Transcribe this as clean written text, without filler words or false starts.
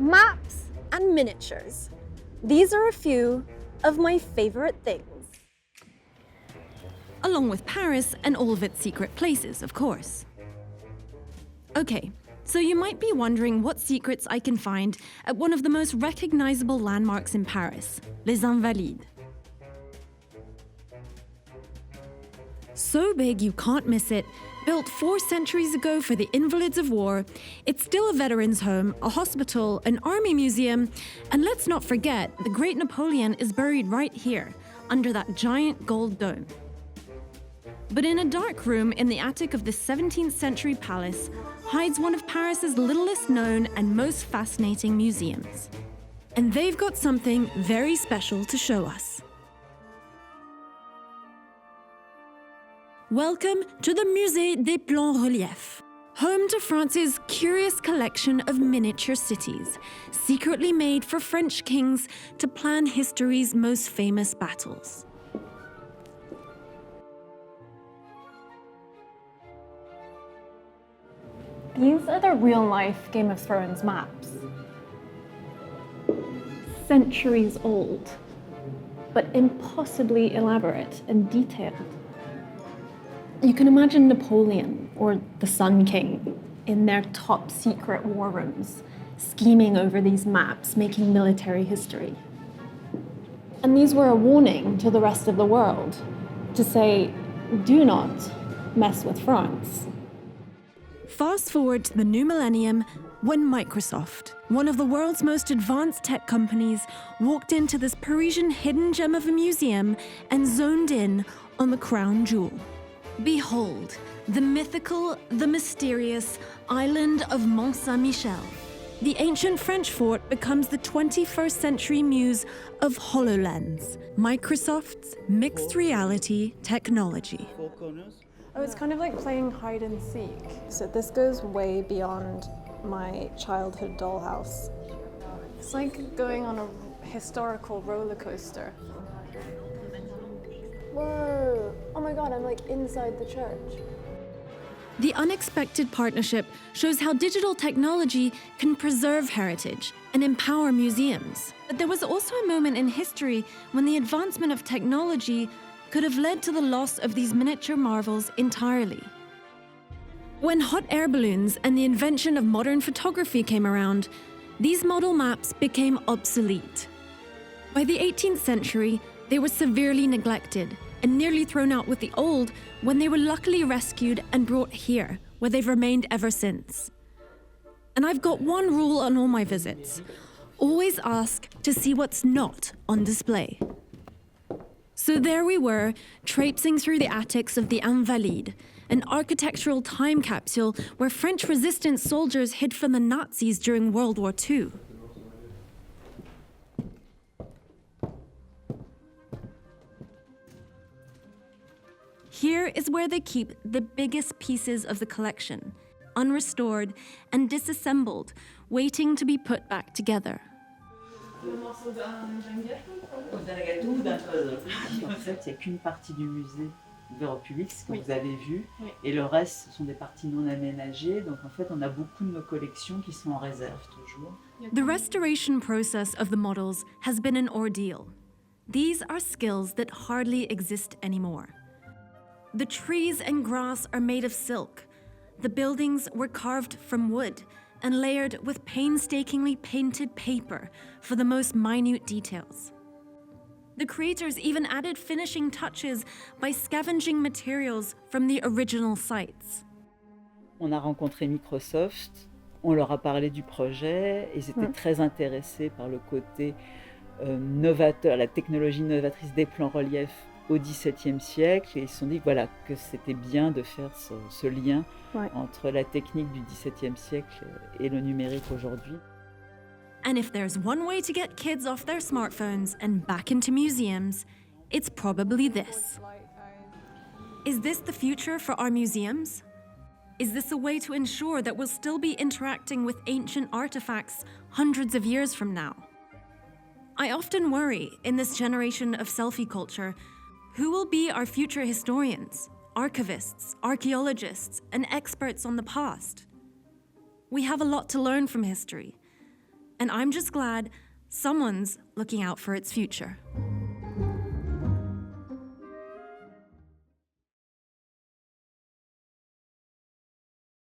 Maps and miniatures. These are a few of my favorite things. Along with Paris and all of its secret places, of course. Okay, so you might be wondering what secrets I can find at one of the most recognizable landmarks in Paris, Les Invalides. So big you can't miss it, built 4 centuries ago for the invalids of war, it's still a veterans' home, a hospital, an army museum, and let's not forget, the great Napoleon is buried right here, under that giant gold dome. But in a dark room in the attic of this 17th century palace hides one of Paris's littlest known and most fascinating museums. And they've got something very special to show us. Welcome to the Musée des Plans Reliefs, home to France's curious collection of miniature cities, secretly made for French kings to plan history's most famous battles. These are the real-life Game of Thrones maps. Centuries old, but impossibly elaborate and detailed. You can imagine Napoleon or the Sun King in their top secret war rooms, scheming over these maps, making military history. And these were a warning to the rest of the world to say, do not mess with France. Fast forward to the new millennium when Microsoft, one of the world's most advanced tech companies, walked into this Parisian hidden gem of a museum and zoned in on the crown jewel. Behold, the mythical, the mysterious island of Mont Saint-Michel. The ancient French fort becomes the 21st century muse of HoloLens, Microsoft's mixed reality technology. Oh, it's kind of like playing hide and seek. So this goes way beyond my childhood dollhouse. It's like going on a historical roller coaster. Whoa! Oh my god, I'm like inside the church. The unexpected partnership shows how digital technology can preserve heritage and empower museums. But there was also a moment in history when the advancement of technology could have led to the loss of these miniature marvels entirely. When hot air balloons and the invention of modern photography came around, these model maps became obsolete. By the 18th century, they were severely neglected and nearly thrown out with the old when they were luckily rescued and brought here, where they've remained ever since. And I've got one rule on all my visits. Always ask to see what's not on display. So there we were, traipsing through the attics of the Invalides, an architectural time capsule where French resistance soldiers hid from the Nazis during World War II. Here is where they keep the biggest pieces of the collection, unrestored and disassembled, waiting to be put back together. En fait, il n'y a qu'une partie du musée ouvert au public, ce que vous avez vu, et le reste, ce sont des parties non aménagées. Donc en fait, on a beaucoup de nos collections qui sont en réserve toujours. The restoration process of the models has been an ordeal. These are skills that hardly exist anymore. The trees and grass are made of silk. The buildings were carved from wood and layered with painstakingly painted paper for the most minute details. The creators even added finishing touches by scavenging materials from the original sites. On a rencontré Microsoft, on leur a parlé du projet, et ils étaient très intéressés par le côté novateur, la technologie novatrice des plans reliefs au XVIIe siècle, et ils se sont dit voilà, que c'était bien de faire ce lien entre la technique du XVIIe siècle et le numérique aujourd'hui. And if there's one way to get kids off their smartphones and back into museums, it's probably this. Is this the future for our museums? Is this a way to ensure that we'll still be interacting with ancient artifacts hundreds of years from now? I often worry, in this generation of selfie culture, who will be our future historians, archivists, archaeologists, and experts on the past? We have a lot to learn from history. And I'm just glad someone's looking out for its future.